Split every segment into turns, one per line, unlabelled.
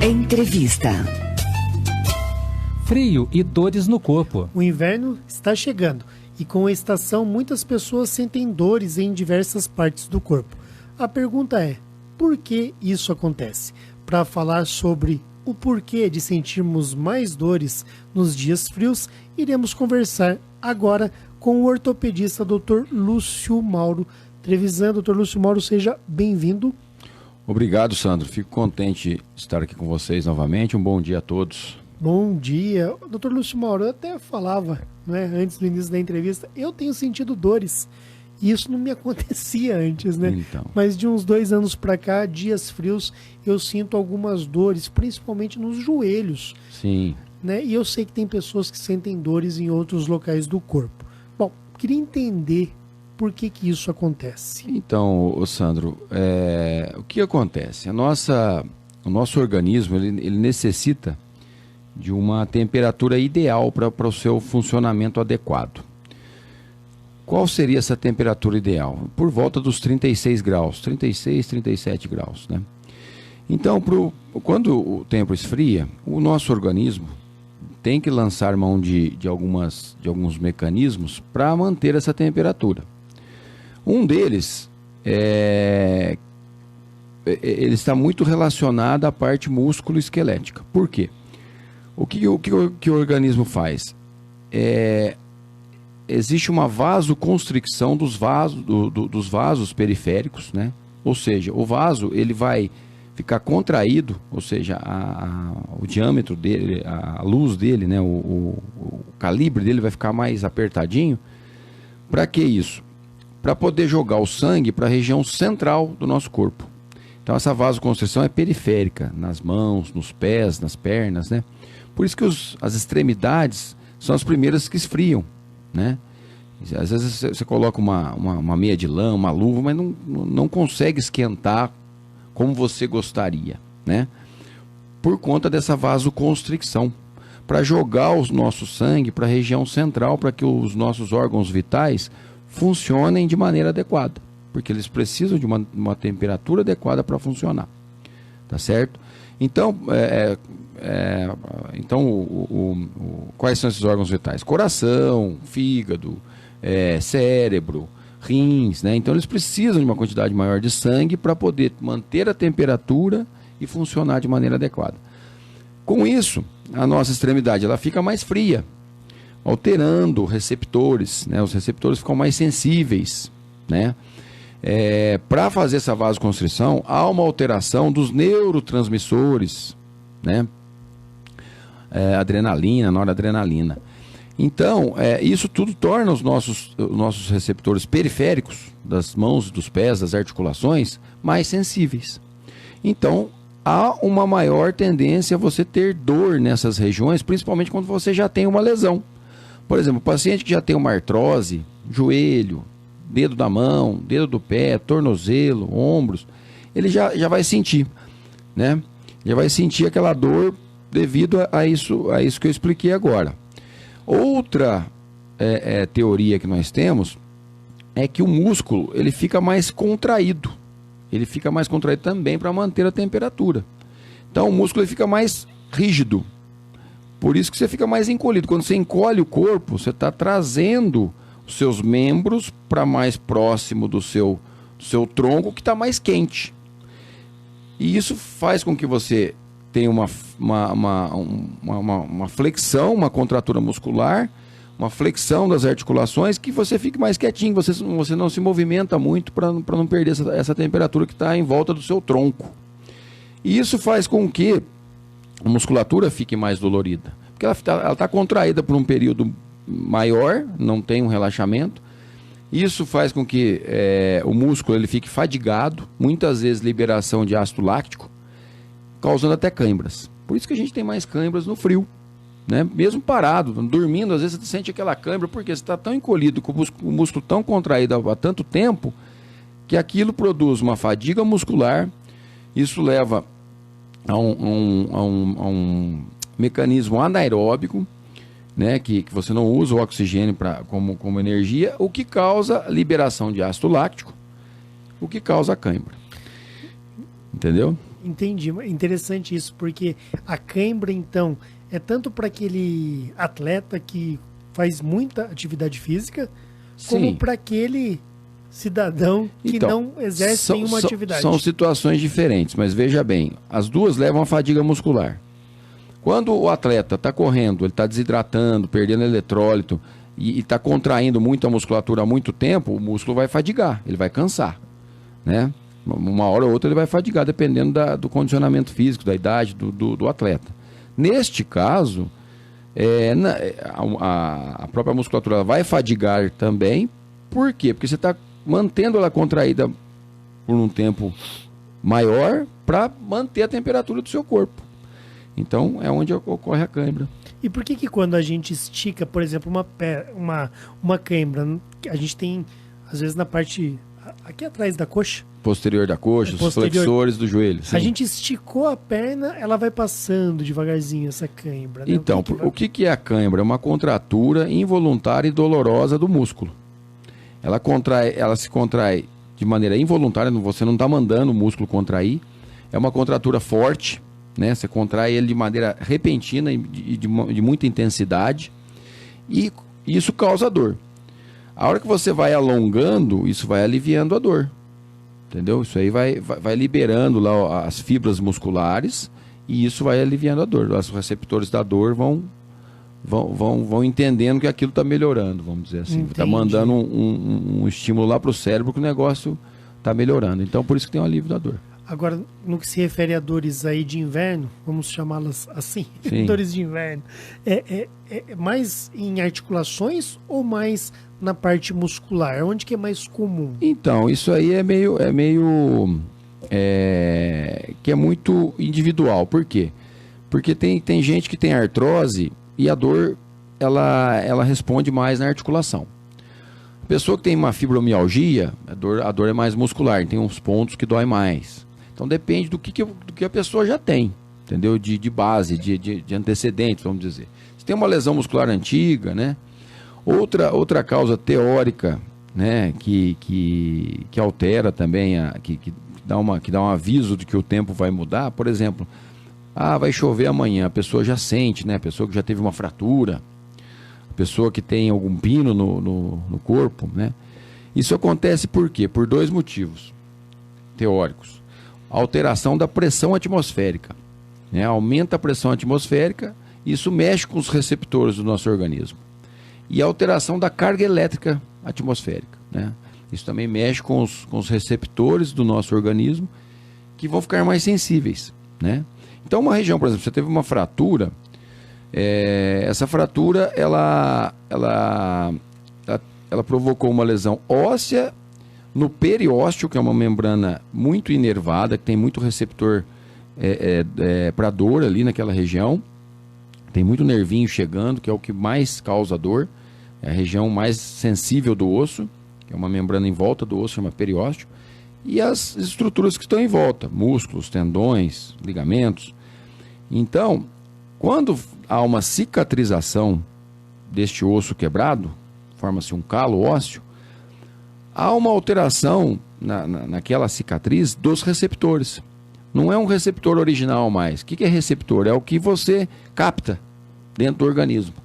Entrevista.
Frio e dores no corpo.
O inverno está chegando e com a estação muitas pessoas sentem dores em diversas partes do corpo. A pergunta é, por que isso acontece? Para falar sobre o porquê de sentirmos mais dores nos dias frios, iremos conversar agora com o ortopedista Dr. Lúcio Mauro Trevisan. Dr. Lúcio Mauro, seja bem-vindo.
Obrigado, Sandro. Fico contente de estar aqui com vocês novamente. Um bom dia a todos.
Bom dia. Dr. Lúcio Mauro, eu até falava, antes do início da entrevista, eu tenho sentido dores. E isso não me acontecia antes,
Então.
Mas de uns 2 anos para cá, dias frios, eu sinto algumas dores, principalmente nos joelhos.
Sim.
E eu sei que tem pessoas que sentem dores em outros locais do corpo. Bom, queria entender por que isso acontece.
Então, Sandro, o que acontece? O nosso organismo ele necessita de uma temperatura ideal para o seu funcionamento adequado. Qual seria essa temperatura ideal? Por volta dos 36 graus, 36, 37 graus, Então, quando o tempo esfria, o nosso organismo tem que lançar mão de alguns mecanismos para manter essa temperatura. Um deles ele está muito relacionado à parte músculo-esquelética. Por quê? O que o organismo faz? Existe uma vasoconstricção dos vasos periféricos, Ou seja, o vaso ele vai ficar contraído, ou seja, o diâmetro dele, a luz dele, o calibre dele vai ficar mais apertadinho. Para que isso? Para poder jogar o sangue para a região central do nosso corpo. Então essa vasoconstrição é periférica, nas mãos, nos pés, nas pernas, Por isso que as extremidades são as primeiras que esfriam, Às vezes você coloca uma meia de lã, uma luva, mas não consegue esquentar como você gostaria, Por conta dessa vasoconstricção, para jogar o nosso sangue para a região central, para que os nossos órgãos vitais funcionem de maneira adequada, porque eles precisam de uma temperatura adequada para funcionar, tá certo? Então, quais são esses órgãos vitais? Coração, fígado, cérebro, rins, Então eles precisam de uma quantidade maior de sangue para poder manter a temperatura e funcionar de maneira adequada. Com isso, a nossa extremidade ela fica mais fria, alterando receptores, Os receptores ficam mais sensíveis, Para fazer essa vasoconstrição, há uma alteração dos neurotransmissores, adrenalina, noradrenalina. Então, isso tudo torna os nossos receptores periféricos, das mãos, dos pés, das articulações, mais sensíveis. Então, há uma maior tendência a você ter dor nessas regiões, principalmente quando você já tem uma lesão. Por exemplo, o paciente que já tem uma artrose, joelho, dedo da mão, dedo do pé, tornozelo, ombros, ele já vai sentir, Já vai sentir aquela dor devido a isso que eu expliquei agora. Outra teoria que nós temos é que o músculo ele fica mais contraído. Ele fica mais contraído também para manter a temperatura. Então o músculo ele fica mais rígido. Por isso que você fica mais encolhido. Quando você encolhe o corpo, você está trazendo os seus membros para mais próximo do seu tronco, que está mais quente. E isso faz com que você tenha uma flexão, uma contratura muscular, uma flexão das articulações, que você fique mais quietinho, você não se movimenta muito para não perder essa temperatura que está em volta do seu tronco. E isso faz com que a musculatura fique mais dolorida, porque ela está contraída por um período maior, não tem um relaxamento. Isso faz com que o músculo ele fique fadigado, muitas vezes liberação de ácido láctico, causando até câimbras. Por isso que a gente tem mais câimbras no frio, Mesmo parado, dormindo, às vezes você sente aquela câimbra, porque você está tão encolhido, com o músculo tão contraído há tanto tempo, que aquilo produz uma fadiga muscular. Isso leva a um mecanismo anaeróbico, que você não usa o oxigênio como energia, o que causa liberação de ácido láctico, o que causa cãibra. Entendeu?
Entendi. Interessante isso, porque a cãibra, então, é tanto para aquele atleta que faz muita atividade física, como
Sim.
para aquele cidadão que
Então,
não exerce nenhuma atividade.
São situações diferentes, mas veja bem, as duas levam a fadiga muscular. Quando o atleta está correndo, ele está desidratando, perdendo eletrólito e está contraindo muito a musculatura há muito tempo, o músculo vai fadigar, ele vai cansar, né? Uma hora ou outra ele vai fadigar, dependendo do condicionamento físico, da idade do atleta. Neste caso, a própria musculatura vai fadigar também. Por quê? Porque você está mantendo ela contraída por um tempo maior para manter a temperatura do seu corpo. Então, é onde ocorre a cãibra.
E por que quando a gente estica, por exemplo, uma cãibra, a gente tem, às vezes, na parte aqui atrás da coxa,
Posterior da coxa, os flexores do joelho. Sim.
A gente esticou a perna, ela vai passando devagarzinho essa cãibra. Né?
Então, o que é a cãibra? É uma contratura involuntária e dolorosa do músculo. Ela se contrai de maneira involuntária, você não está mandando o músculo contrair. É uma contratura forte, né? Você contrai ele de maneira repentina e de muita intensidade. E isso causa dor. A hora que você vai alongando, isso vai aliviando a dor. Entendeu? Isso aí vai liberando lá as fibras musculares e isso vai aliviando a dor. Os receptores da dor vão entendendo que aquilo está melhorando, vamos dizer assim. Está mandando um estímulo lá para o cérebro que o negócio está melhorando. Então, por isso que tem um alívio da dor.
Agora, no que se refere a dores aí de inverno, vamos chamá-las assim, dores de inverno, é mais em articulações ou mais na parte muscular? Onde que é mais comum?
Então, isso aí que é muito individual. Por quê? Porque tem gente que tem artrose e a dor, ela responde mais na articulação. A pessoa que tem uma fibromialgia, a dor é mais muscular, tem uns pontos que dói mais. Então depende do que a pessoa já tem, entendeu? De base, de antecedentes, vamos dizer. Se tem uma lesão muscular antiga, né? Outra causa teórica, né? Que altera também, que dá um aviso de que o tempo vai mudar. Por exemplo, vai chover amanhã, a pessoa já sente, né? A pessoa que já teve uma fratura, a pessoa que tem algum pino no corpo, né? Isso acontece por quê? Por dois motivos teóricos. A alteração da pressão atmosférica, né? Aumenta a pressão atmosférica, isso mexe com os receptores do nosso organismo. E a alteração da carga elétrica atmosférica, né? Isso também mexe com os receptores do nosso organismo, que vão ficar mais sensíveis, né? Então, uma região, por exemplo, você teve uma fratura, essa fratura, ela provocou uma lesão óssea no periósteo, que é uma membrana muito inervada, que tem muito receptor para dor ali naquela região. Tem muito nervinho chegando, que é o que mais causa dor. É a região mais sensível do osso, que é uma membrana em volta do osso, chama periósteo. E as estruturas que estão em volta, músculos, tendões, ligamentos. Então, quando há uma cicatrização deste osso quebrado, forma-se um calo ósseo, há uma alteração naquela cicatriz dos receptores. Não é um receptor original mais. O que é receptor? É o que você capta dentro do organismo.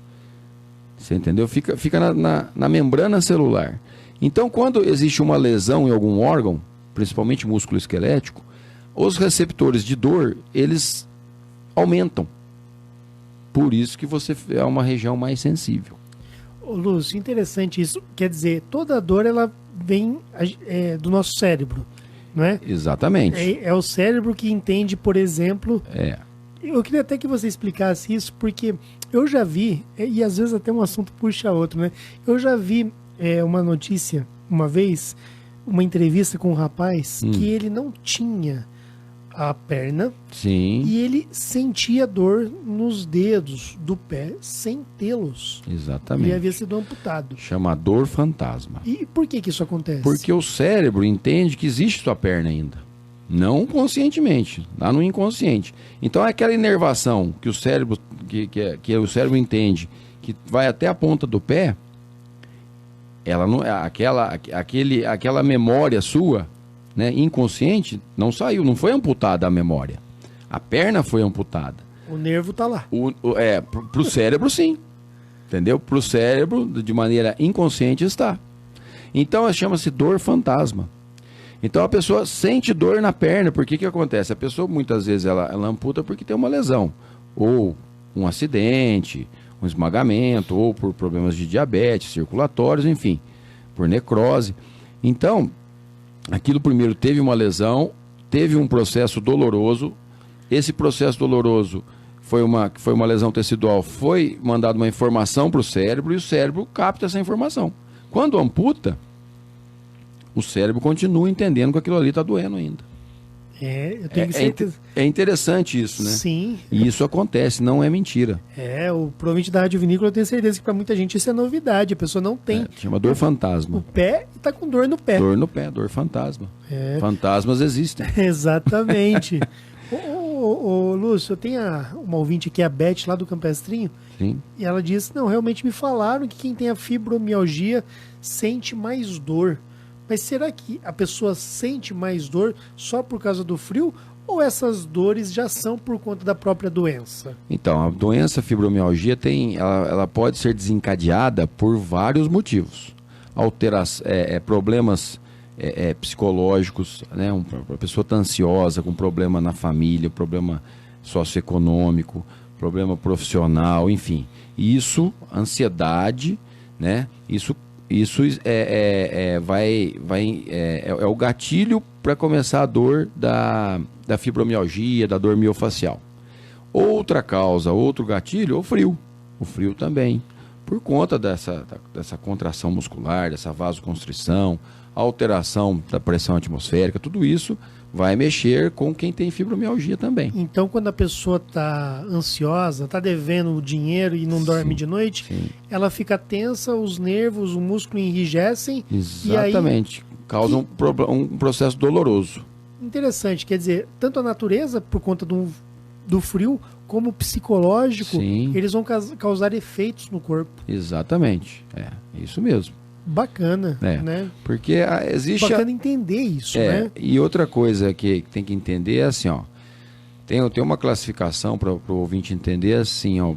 Você entendeu? Fica na membrana celular. Então, quando existe uma lesão em algum órgão, principalmente músculo esquelético, os receptores de dor, eles aumentam. Por isso que você é uma região mais sensível.
Ô, Lúcio, interessante isso. Quer dizer, toda dor ela vem do nosso cérebro, não é?
Exatamente.
É o cérebro que entende, por exemplo... Eu queria até que você explicasse isso, porque eu já vi, e às vezes até um assunto puxa outro, né? Eu já vi uma notícia, uma vez, uma entrevista com um rapaz que ele não tinha a perna.
Sim.
E ele sentia dor nos dedos do pé sem tê-los.
Exatamente.
Ele havia sido amputado.
Chama dor fantasma.
E por que isso acontece?
Porque o cérebro entende que existe sua perna ainda. Não conscientemente, lá no inconsciente. Então aquela inervação que o cérebro, que o cérebro entende, que vai até a ponta do pé, ela não, aquela memória sua, né, inconsciente, não saiu, não foi amputada a memória. A perna foi amputada.
O nervo tá lá.
Pro cérebro, sim. Entendeu? Pro cérebro, de maneira inconsciente, está. Então, chama-se dor fantasma. Então, a pessoa sente dor na perna. Por que acontece? A pessoa, muitas vezes, ela amputa porque tem uma lesão. Ou um acidente, um esmagamento, ou por problemas de diabetes, circulatórios, enfim, por necrose. Então, aquilo primeiro teve uma lesão, teve um processo doloroso. Esse processo doloroso foi uma lesão tecidual, foi mandada uma informação para o cérebro e o cérebro capta essa informação. Quando amputa, o cérebro continua entendendo que aquilo ali está doendo ainda.
Eu tenho certeza.
É interessante isso, né?
Sim.
E isso acontece, não é mentira.
O provinte da Rádio Vinícola, eu tenho certeza que para muita gente isso é novidade. A pessoa não tem.
Chama dor fantasma.
O pé e tá com dor no pé.
Dor no pé, dor fantasma. Fantasmas existem.
Exatamente. Ô, Lúcio, eu tenho uma ouvinte aqui, a Beth, lá do Campestrinho.
Sim.
E ela disse, não, realmente me falaram que quem tem a fibromialgia sente mais dor. Mas será que a pessoa sente mais dor só por causa do frio? Ou essas dores já são por conta da própria doença?
Então, a doença fibromialgia ela pode ser desencadeada por vários motivos. Problemas psicológicos, né? A pessoa está ansiosa, com problema na família, problema socioeconômico, problema profissional, enfim. Isso, ansiedade, né? Isso é o gatilho para começar a dor da fibromialgia, da dor miofacial. Outra causa, outro gatilho, o frio. O frio também. Por conta dessa contração muscular, dessa vasoconstrição, alteração da pressão atmosférica, tudo isso vai mexer com quem tem fibromialgia também.
Então, quando a pessoa está ansiosa, está devendo o dinheiro e não dorme de noite, ela fica tensa, os nervos, o músculo enrijecem.
Exatamente.
E aí,
causa um processo doloroso.
Interessante. Quer dizer, tanto a natureza, por conta do frio, como o psicológico, eles vão causar efeitos no corpo.
Exatamente. Isso mesmo.
Bacana, né?
Porque existe...
Bacana entender isso, né?
E outra coisa que tem que entender é assim, ó. Tem uma classificação para o ouvinte entender assim, ó.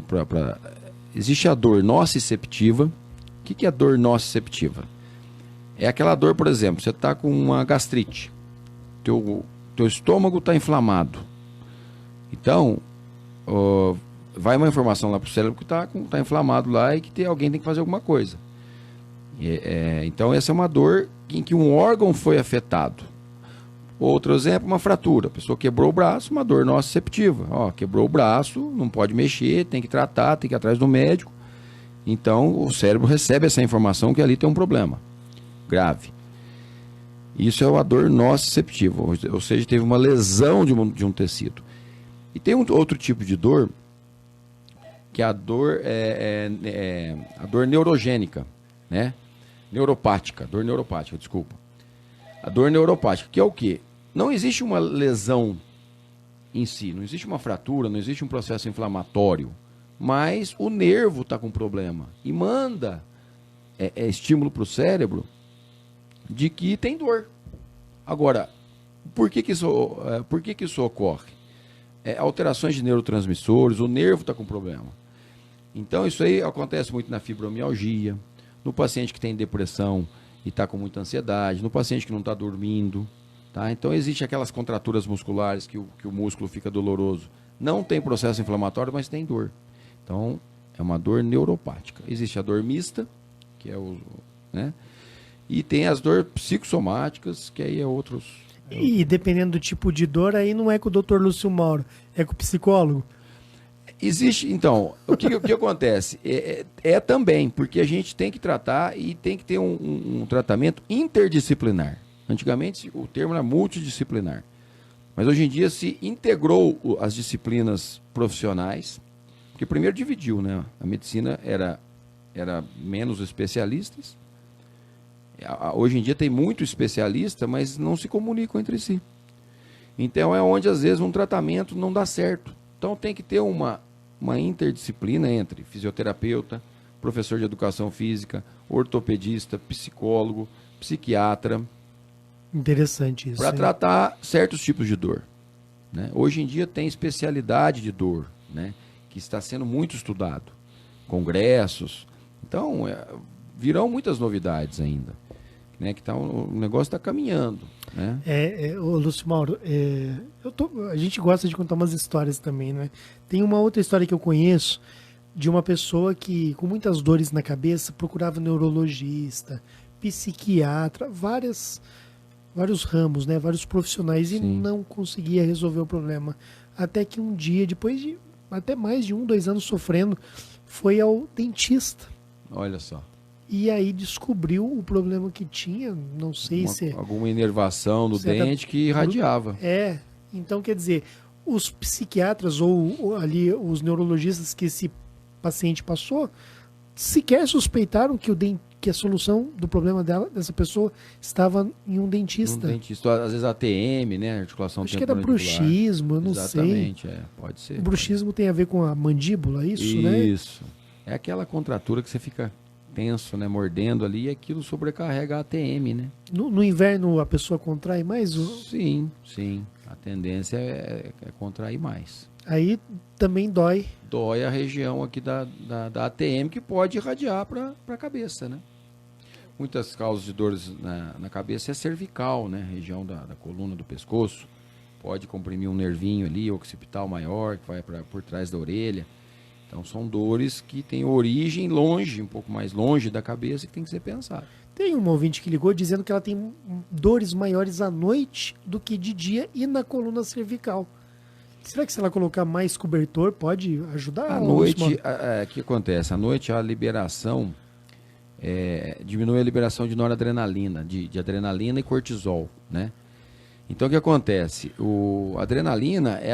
Existe a dor nociceptiva. O que é a dor nociceptiva? É aquela dor, por exemplo, você está com uma gastrite. Teu estômago está inflamado. Então, vai uma informação lá para o cérebro que está inflamado lá e que alguém tem que fazer alguma coisa. Então essa é uma dor em que um órgão foi afetado. Outro exemplo, uma fratura. A pessoa quebrou o braço, uma dor nociceptiva. Quebrou o braço, não pode mexer, tem que tratar, tem que ir atrás do médico. Então o cérebro recebe essa informação que ali tem um problema grave. Isso é uma dor nociceptiva, ou seja, teve uma lesão de um tecido. E tem outro tipo de dor, que é a dor, a dor neurogênica, né? Dor neuropática, desculpa. A dor neuropática, que é o quê? Não existe uma lesão em si, não existe uma fratura, não existe um processo inflamatório, mas o nervo está com problema e manda estímulo para o cérebro de que tem dor. Agora, por que isso ocorre? Alterações de neurotransmissores, o nervo está com problema. Então, isso aí acontece muito na fibromialgia, no paciente que tem depressão e está com muita ansiedade, no paciente que não está dormindo. Tá? Então, existe aquelas contraturas musculares que o músculo fica doloroso. Não tem processo inflamatório, mas tem dor. Então, é uma dor neuropática. Existe a dor mista, que é né? E tem as dores psicossomáticas, que aí é outros...
E dependendo do tipo de dor, aí não é com o Dr. Lúcio Mauro, é com o psicólogo?
Existe, então, o que acontece? Também, porque a gente tem que tratar e tem que ter um tratamento interdisciplinar. Antigamente o termo era multidisciplinar, mas hoje em dia se integrou as disciplinas profissionais, porque primeiro dividiu, né? A medicina era menos especialistas, hoje em dia tem muito especialista, mas não se comunicam entre si. Então é onde às vezes um tratamento não dá certo. Então tem que ter uma interdisciplina entre fisioterapeuta, professor de educação física, ortopedista, psicólogo, psiquiatra,
Interessante isso.
para
hein?
tratar certos tipos de dor. Né? Hoje em dia tem especialidade de dor, né? Que está sendo muito estudado, congressos. Então, virão muitas novidades ainda. Né? Que o negócio está caminhando. Né?
Ô, Lúcio Mauro, a gente gosta de contar umas histórias também, né? Tem uma outra história que eu conheço de uma pessoa que, com muitas dores na cabeça, procurava neurologista, psiquiatra, vários ramos, né? Vários profissionais e
Sim.
não conseguia resolver o problema. Até que um dia, depois de até mais de 2 anos sofrendo, foi ao dentista.
Olha só.
E aí descobriu o problema que tinha, não sei se...
Alguma inervação no
se era
dente que irradiava.
Então quer dizer, os psiquiatras ou ali os neurologistas que esse paciente passou, sequer suspeitaram que a solução do problema dessa pessoa estava em um dentista.
Um dentista, às vezes ATM, né? Articulação
Acho que era
temporomandibular.
bruxismo, eu não sei.
Exatamente, pode ser.
O bruxismo tem a ver com a mandíbula, isso, né?
Isso. É aquela contratura que você fica tenso, né? Mordendo ali e aquilo sobrecarrega a ATM, né?
No inverno a pessoa contrai mais?
Sim. A tendência é contrair mais.
Aí também dói.
Dói a região aqui da ATM que pode irradiar para a cabeça, né? Muitas causas de dores na cabeça é cervical, né? Região da coluna do pescoço. Pode comprimir um nervinho ali, occipital maior, que vai por trás da orelha. Então são dores que têm origem longe, um pouco mais longe da cabeça, que tem que ser pensado.
Tem um ouvinte que ligou dizendo que ela tem dores maiores à noite do que de dia e na coluna cervical. Será que se ela colocar mais cobertor pode ajudar?
À noite, o que acontece? À noite a liberação, diminui a liberação de noradrenalina, de adrenalina e cortisol, né? Então o que acontece? A adrenalina é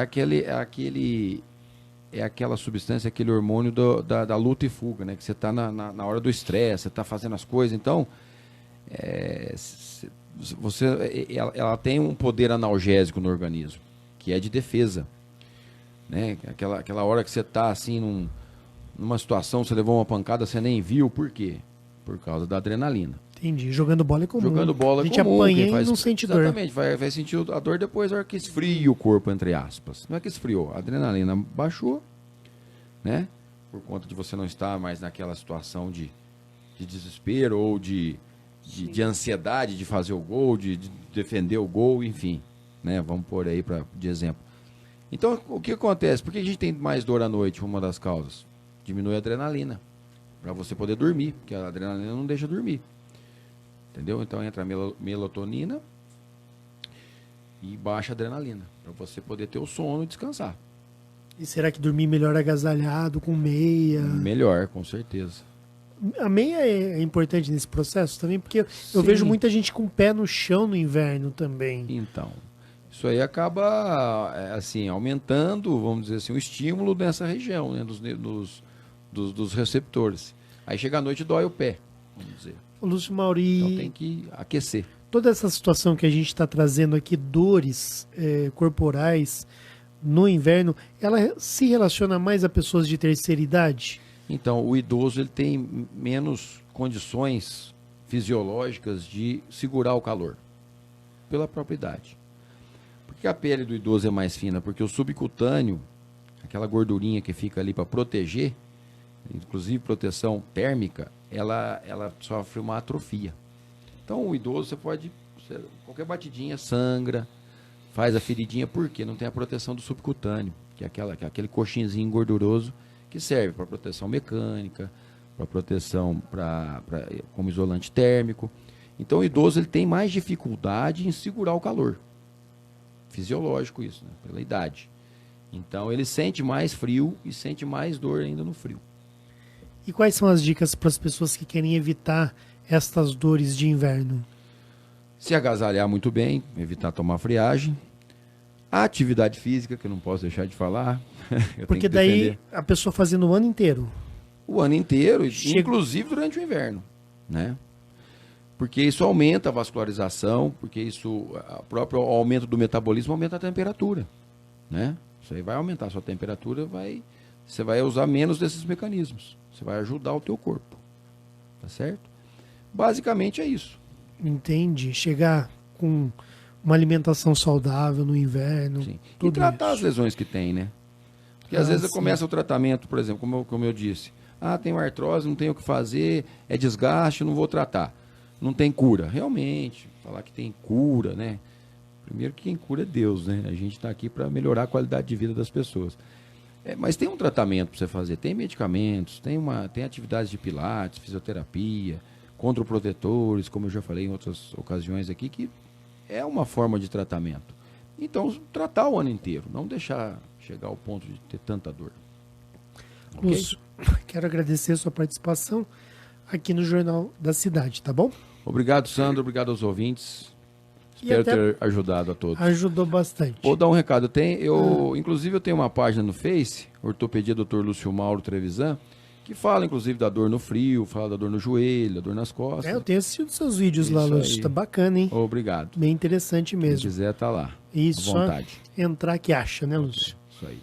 aquela substância, aquele hormônio da luta e fuga, né? Que você está na hora do estresse, você está fazendo as coisas. Então, ela tem um poder analgésico no organismo, que é de defesa. Né? Aquela hora que você está assim, numa situação, você levou uma pancada, você nem viu. Por quê? Por causa da adrenalina.
Entendi. Jogando bola é comum.
Jogando bola é comum.
A gente apanha e não sente dor.
Exatamente. Vai sentir a dor depois, na hora que esfria o corpo, entre aspas. Não é que esfriou. A adrenalina baixou, né? Por conta de você não estar mais naquela situação de desespero ou de ansiedade de fazer o gol, de defender o gol, enfim. Né? Vamos pôr aí de exemplo. Então, o que acontece? Por que a gente tem mais dor à noite? Uma das causas. Diminui a adrenalina. Para você poder dormir, porque a adrenalina não deixa dormir. Entendeu? Então entra a melatonina e baixa a adrenalina. Para você poder ter o sono e descansar.
E será que dormir melhor agasalhado, com meia?
Melhor, com certeza.
A meia é importante nesse processo também, porque eu
Sim.
vejo muita gente com o pé no chão no inverno também.
Então, isso aí acaba assim, aumentando, vamos dizer assim, o estímulo nessa região, né, dos receptores. Aí chega à noite e dói o pé, vamos dizer.
Ô, Lúcio Mauri,
Então tem que aquecer.
toda essa situação que a gente está trazendo aqui, dores corporais no inverno, ela se relaciona mais a pessoas de terceira idade?
Então, o idoso ele tem menos condições fisiológicas de segurar o calor, pela própria idade. Por que a pele do idoso é mais fina? Porque o subcutâneo, aquela gordurinha que fica ali para proteger, inclusive proteção térmica, ela sofre uma atrofia. Então, o idoso, qualquer batidinha sangra, faz a feridinha, porque não tem a proteção do subcutâneo, que é aquele coxinzinho gorduroso que serve para proteção mecânica, para proteção como isolante térmico. Então, o idoso ele tem mais dificuldade em segurar o calor. Fisiológico isso, né? Pela idade. Então, ele sente mais frio e sente mais dor ainda no frio.
E quais são as dicas para as pessoas que querem evitar estas dores de inverno?
Se agasalhar muito bem, evitar tomar friagem. A atividade física, que eu não posso deixar de falar.
Porque daí a pessoa fazendo o ano inteiro.
O ano inteiro, inclusive durante o inverno, né? Porque isso aumenta a vascularização, porque o próprio aumento do metabolismo aumenta a temperatura, né? Isso aí vai aumentar a sua temperatura, você vai usar menos desses mecanismos. Você vai ajudar o teu corpo, tá certo? Basicamente é isso.
Entendi. Chegar com uma alimentação saudável no inverno.
Sim. E
tudo
tratar
isso.
as lesões que tem, né? Porque às vezes
sim.
começa o tratamento, por exemplo, como eu disse. Tenho artrose, não tenho o que fazer, é desgaste, não vou tratar. Não tem cura. Realmente, falar que tem cura, né? Primeiro que quem cura é Deus, né? A gente está aqui para melhorar a qualidade de vida das pessoas. Mas tem um tratamento para você fazer, tem medicamentos, tem atividades de pilates, fisioterapia, controprotetores, como eu já falei em outras ocasiões aqui, que é uma forma de tratamento. Então, tratar o ano inteiro, não deixar chegar ao ponto de ter tanta dor. Okay?
Lúcio, quero agradecer a sua participação aqui no Jornal da Cidade, tá bom?
Obrigado, Sandro, obrigado aos ouvintes. Espero ter ajudado a todos.
Ajudou bastante.
Vou dar um recado. Inclusive, eu tenho uma página no Face, Ortopedia Dr. Lúcio Mauro Trevisan, que fala, inclusive, da dor no frio, fala da dor no joelho, da dor nas costas.
Eu tenho assistido seus vídeos
Isso
lá, Lúcio.
aí.
Tá bacana, hein?
Obrigado.
Bem interessante mesmo.
Quem quiser, tá lá.
Isso,
à vontade.
entrar que acha, né, Lúcio?
Isso aí.